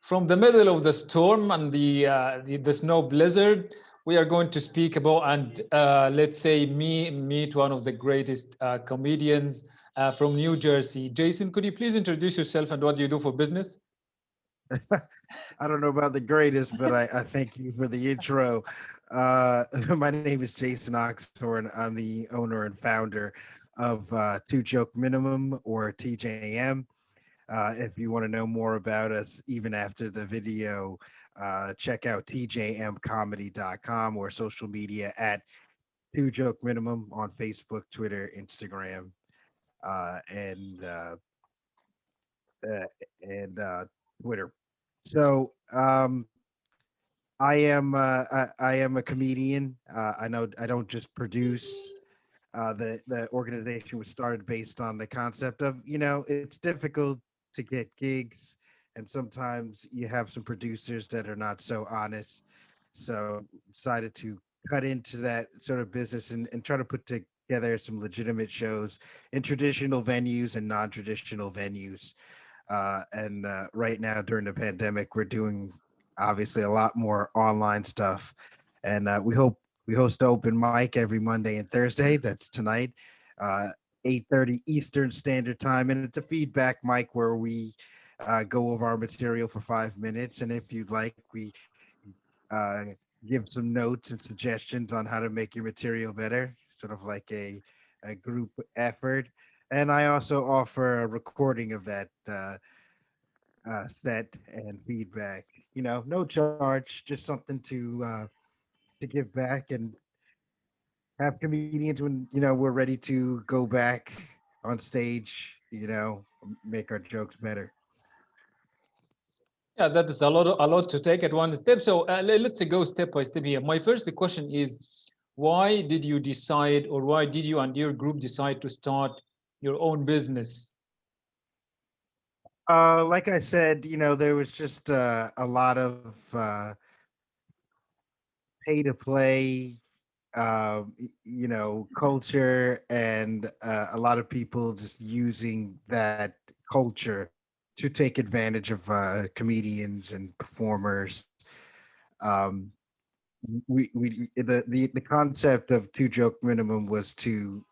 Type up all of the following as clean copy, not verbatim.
From the middle of the storm and the snow blizzard, we are going to speak about and let's say meet one of the greatest comedians from New Jersey. Jason, could you please introduce yourself and what do you do for business? I don't know about the greatest, but I thank you for the intro. My name is Jason Oxhorn. I'm the owner and founder of Two Joke Minimum or TJM. If you want to know more about us, even after the video, check out tjmcomedy.com or social media at Two Joke Minimum on Facebook, Twitter, Instagram, uh, and uh, uh, and Twitter. So I am a comedian. I know I don't just produce. The organization was started based on the concept of it's difficult to get gigs, and sometimes you have some producers that are not so honest. So decided to cut into that sort of business and try to put together some legitimate shows in traditional venues and non-traditional venues. And right now during the pandemic, we're doing obviously a lot more online stuff, and we host open mic every Monday and Thursday. That's tonight, 8:30 Eastern Standard Time, and it's a feedback mic where we go over our material for 5 minutes, and if you'd like, we uh, give some notes and suggestions on how to make your material better, sort of like a group effort. And I also offer a recording of that set and feedback. No charge, just something to give back and have comedians when we're ready to go back on stage. Make our jokes better. Yeah, that is a lot to take at one step. So let's go step by step here. My first question is, why did you decide, or why did you and your group decide to start your own business? Like I said, there was just a lot of pay to play, culture, and a lot of people just using that culture to take advantage of comedians and performers. Um, the concept of two joke minimum was to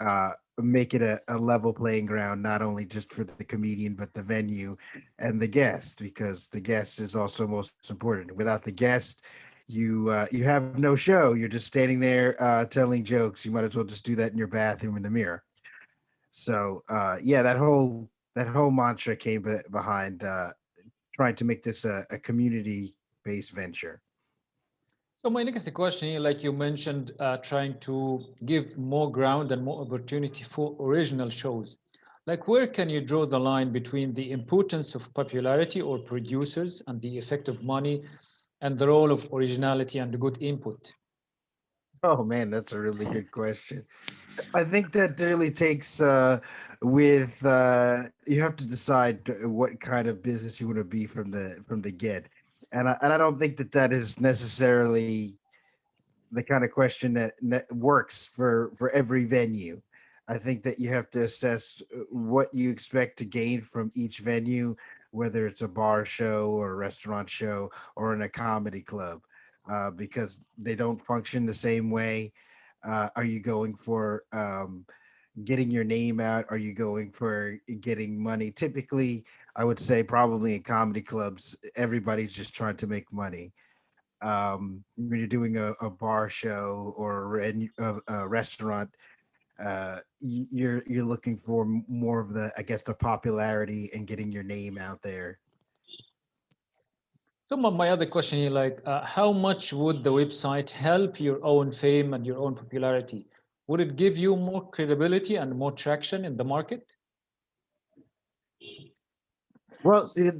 uh, make it a level playing ground, not only just for the comedian but the venue and the guest, because the guest is also most important. Without the guest, you have no show. You're just standing there telling jokes. You might as well just do that in your bathroom in the mirror. So yeah, that whole mantra came behind trying to make this a community based venture. So my next question here, like you mentioned, trying to give more ground and more opportunity for original shows. Like, where can you draw the line between the importance of popularity or producers and the effect of money and the role of originality and good input? Oh man, that's a really good question. I think that really takes with you have to decide what kind of business you want to be from the get, and I don't think that that is necessarily the kind of question that works for every venue. I think that you have to assess what you expect to gain from each venue, whether it's a bar show or a restaurant show or in a comedy club, because they don't function the same way. Are you going for getting your name out? Are you going for getting money? Typically, I would say probably in comedy clubs, everybody's just trying to make money. When you're doing a bar show or a restaurant, you're looking for more of the, I guess, the popularity and getting your name out there. Some of my other question here, like, how much would the website help your own fame and your own popularity? Would it give you more credibility and more traction in the market? Well, see,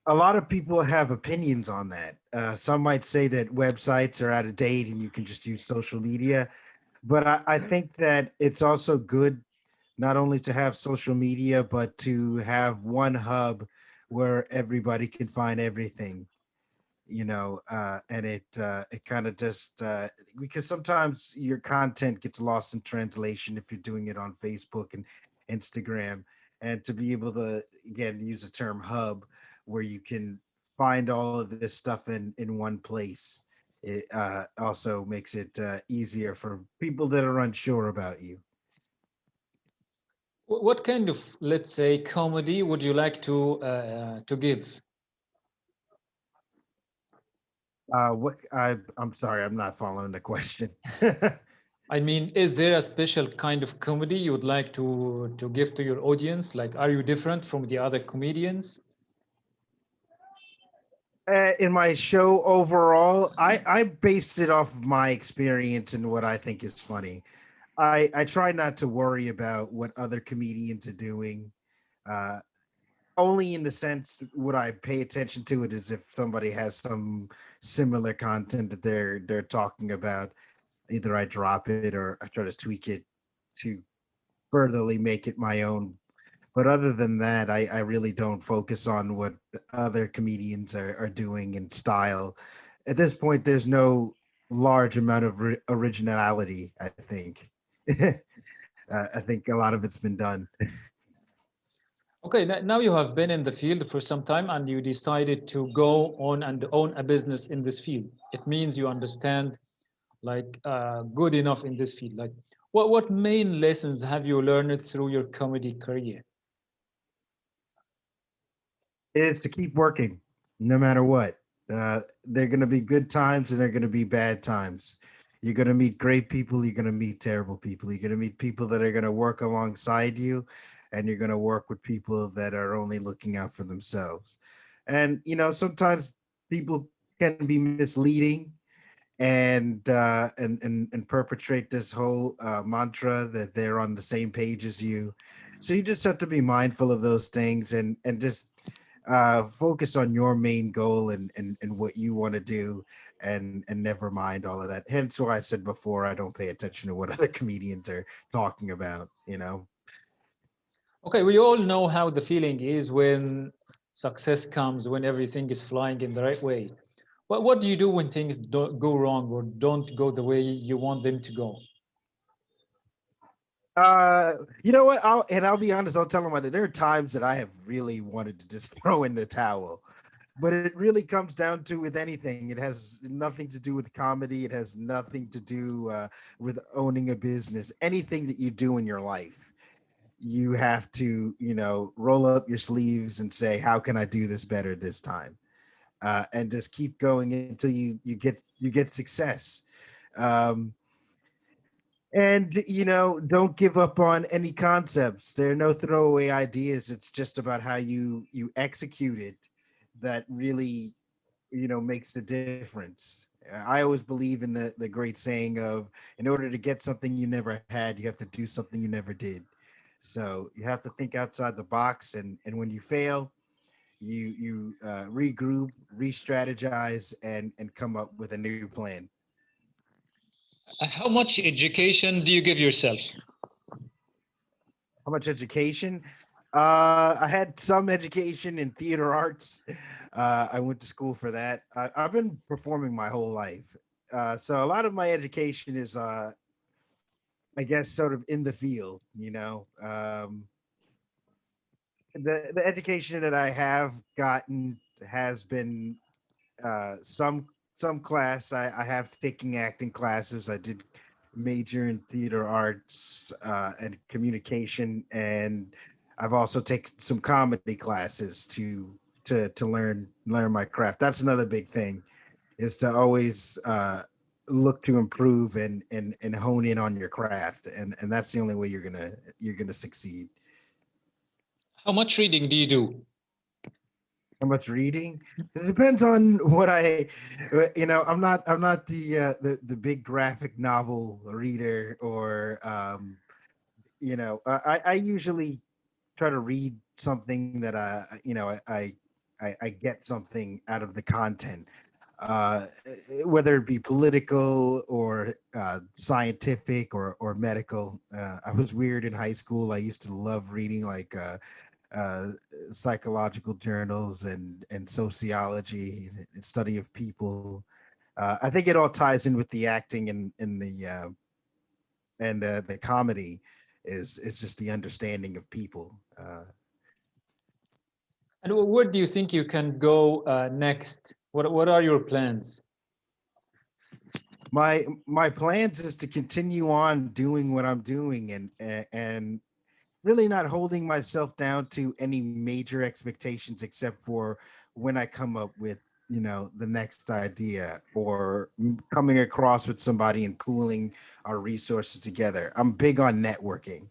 a lot of people have opinions on that. Some might say that websites are out of date and you can just use social media, but I think that it's also good not only to have social media, but to have one hub where everybody can find everything. And it kind of just because sometimes your content gets lost in translation if you're doing it on Facebook and Instagram, and to be able to again use the term hub where you can find all of this stuff in one place. It also makes it easier for people that are unsure about you. What kind of, let's say, comedy would you like to give? What I'm sorry, I'm not following the question. I mean, is there a special kind of comedy you would like to give to your audience? Like, are you different from the other comedians? In my show overall, I based it off of my experience and what I think is funny. I try not to worry about what other comedians are doing. Uh, Only in the sense would I pay attention to it is if somebody has some similar content that they're talking about. Either I drop it or I try to tweak it to furtherly make it my own. But other than that, I really don't focus on what other comedians are doing in style. At this point, there's no large amount of originality, I think. I think a lot of it's been done. Okay, now you have been in the field for some time and you decided to go on and own a business in this field. It means you understand like good enough in this field. Like, what main lessons have you learned through your comedy career? Is to keep working no matter what. They're going to be good times and they're going to be bad times. You're going to meet great people. You're going to meet terrible people. You're going to meet people that are going to work alongside you, and you're going to work with people that are only looking out for themselves. And, sometimes people can be misleading and perpetrate this whole mantra that they're on the same page as you. So you just have to be mindful of those things and just focus on your main goal and what you want to do and never mind all of that. Hence why I said before I don't pay attention to what other comedians are talking about. Okay, we all know how the feeling is when success comes, when everything is flying in the right way. What do you do when things don't go wrong or don't go the way you want them to go? You know what? I'll be honest, I'll tell them there are times that I have really wanted to just throw in the towel. But it really comes down to with anything. It has nothing to do with comedy. It has nothing to do with owning a business. Anything that you do in your life, you have to, roll up your sleeves and say, "How can I do this better this time?" And just keep going until you get success. Um, and don't give up on any concepts. There are no throwaway ideas. It's just about how you execute it that really makes the difference. I always believe in the great saying of, in order to get something you never had, you have to do something you never did. So you have to think outside the box, and when you fail, you regroup, re-strategize, and come up with a new plan. How much education do you give yourself? How much education? I had some education in theater arts. I went to school for that. I've been performing my whole life. So a lot of my education is, I guess, sort of in the field. The education that I have gotten has been some class. I have taken acting classes. I did major in theater arts and communication, and I've also taken some comedy classes to learn my craft. That's another big thing, is to always look to improve and hone in on your craft, and that's the only way you're gonna succeed. How much reading do you do? How much reading? It depends on what I'm not the big graphic novel reader, or I usually try to read something that I get something out of the content, uh, whether it be political or scientific or medical. I was weird in high school. I used to love reading like uh, psychological journals and sociology and study of people. I think it all ties in with the acting and the comedy is just the understanding of people. And where do you think you can go next? What are your plans? My plans is to continue on doing what I'm doing and really not holding myself down to any major expectations except for when I come up with, the next idea or coming across with somebody and pooling our resources together. I'm big on networking.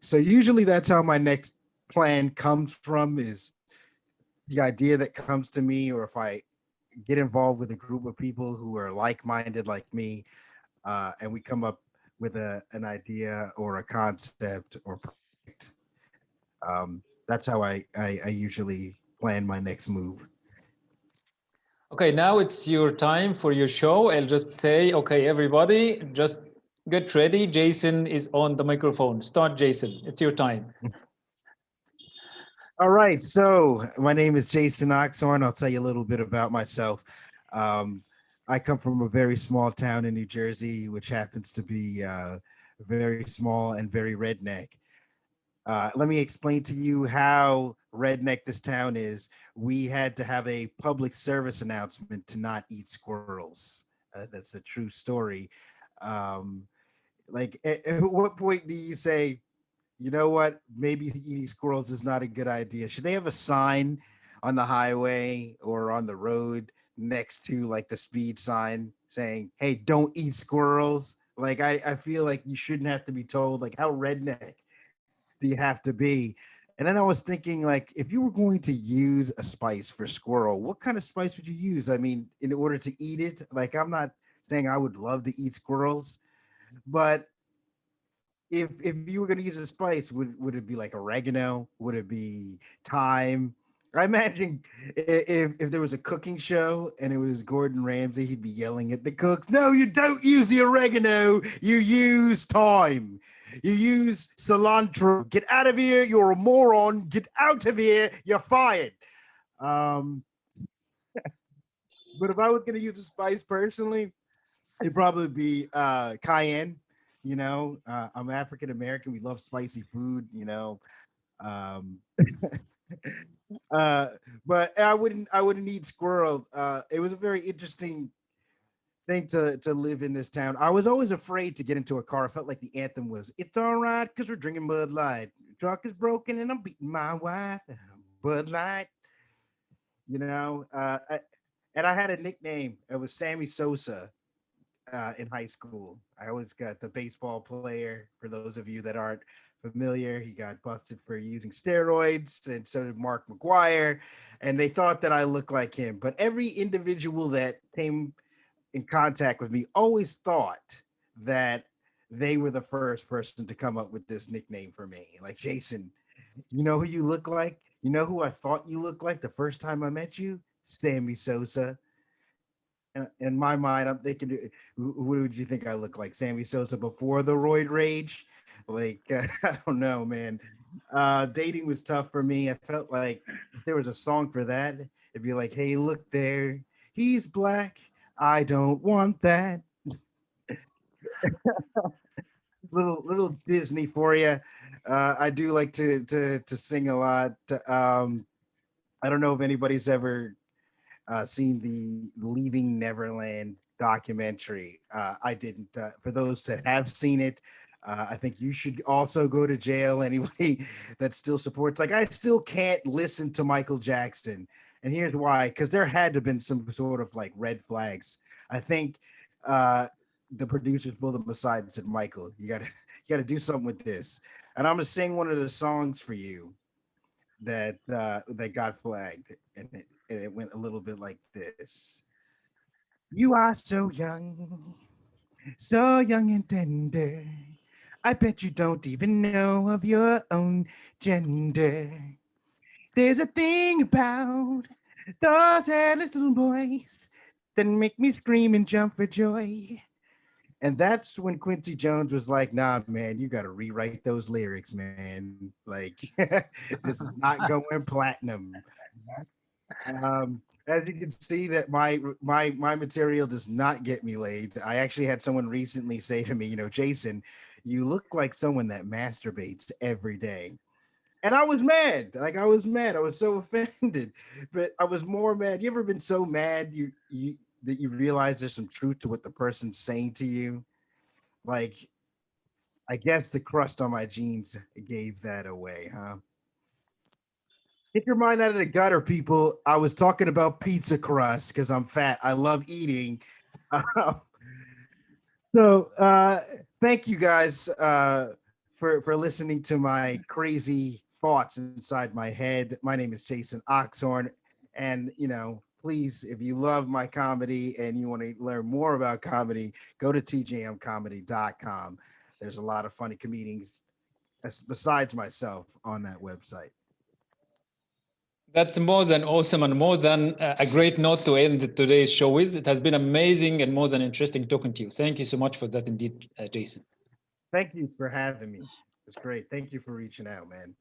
So usually that's how my next plan comes from, is the idea that comes to me, or if I get involved with a group of people who are like-minded like me, and we come up with an idea or a concept or project. That's how I usually plan my next move. Okay, now it's your time for your show. I'll just say, okay, everybody, just get ready. Jason is on the microphone. Start, Jason. It's your time. All right, so my name is Jason Oxhorn. I'll tell you a little bit about myself. Um, I come from a very small town in New Jersey, which happens to be very small and very redneck. Let me explain to you how redneck this town is. We had to have a public service announcement to not eat squirrels. That's a true story. Um, at what point do you say, you know what, maybe eating squirrels is not a good idea? Should they have a sign on the highway or on the road next to like the speed sign saying, hey, don't eat squirrels? Like, I feel like you shouldn't have to be told, like, how redneck do you have to be? And then I was thinking, like, if you were going to use a spice for squirrel, what kind of spice would you use? I mean, in order to eat it, like, I'm not saying I would love to eat squirrels, but if you were going to use a spice, would it be like oregano? Would it be thyme? I imagine if there was a cooking show and it was Gordon Ramsay, he'd be yelling at the cooks, no, you don't use the oregano, you use thyme. You use cilantro. Get out of here, you're a moron. Get out of here, you're fired. Um, but if I was going to use a spice personally, it'd probably be cayenne. I'm African American. We love spicy food. Um, uh, but I wouldn't need squirrel. It was a very interesting thing to live in this town. I was always afraid to get into a car. I felt like the anthem was "It's all right because we're drinking Bud Light. Truck is broken and I'm beating my wife. Bud Light." You know, uh, I, and I had a nickname. It was Sammy Sosa in high school. I always got the baseball player. For those of you that aren't familiar, he got busted for using steroids, and so did Mark McGuire. And they thought that I looked like him. But every individual that came in contact with me always thought that they were the first person to come up with this nickname for me. Like, Jason, you know who you look like? You know who I thought you looked like the first time I met you? Sammy Sosa. And in my mind, I'm thinking, who would you think I look like? Sammy Sosa before the roid rage? Like, I don't know, man. Dating was tough for me. I felt like if there was a song for that, it'd be like, hey, look there. He's black. I don't want that. Little Disney for you. I do like to sing a lot. I don't know if anybody's ever seen the Leaving Neverland documentary. I didn't. For those that have seen it, I think you should also go to jail. Anyway, that still supports. Like, I still can't listen to Michael Jackson, and here's why: because there had to have been some sort of like red flags. I think uh, the producers pulled him aside and said, "Michael, you got to do something with this." And I'm gonna sing one of the songs for you that got flagged, and it went a little bit like this. You are so young and tender. I bet you don't even know of your own gender. There's a thing about those hairless little boys that make me scream and jump for joy. And that's when Quincy Jones was like, nah, man, you got to rewrite those lyrics, man. Like, this is not going platinum. As you can see, that my material does not get me laid. I actually had someone recently say to me, Jason, you look like someone that masturbates every day. And I was mad. Like I was mad. I was so offended. But I was more mad. You ever been so mad you that you realize there's some truth to what the person's saying to you? Like I guess the crust on my jeans gave that away, huh? Get your mind out of the gutter, people. I was talking about pizza crust because I'm fat. I love eating. So thank you guys for listening to my crazy thoughts inside my head. My name is Jason Oxhorn, and please, if you love my comedy and you want to learn more about comedy, go to tjmcomedy.com. There's a lot of funny comedians besides myself on that website. That's more than awesome and more than a great note to end today's show with. It has been amazing and more than interesting talking to you. Thank you so much for that indeed, Jason. Thank you for having me. It's great. Thank you for reaching out, man.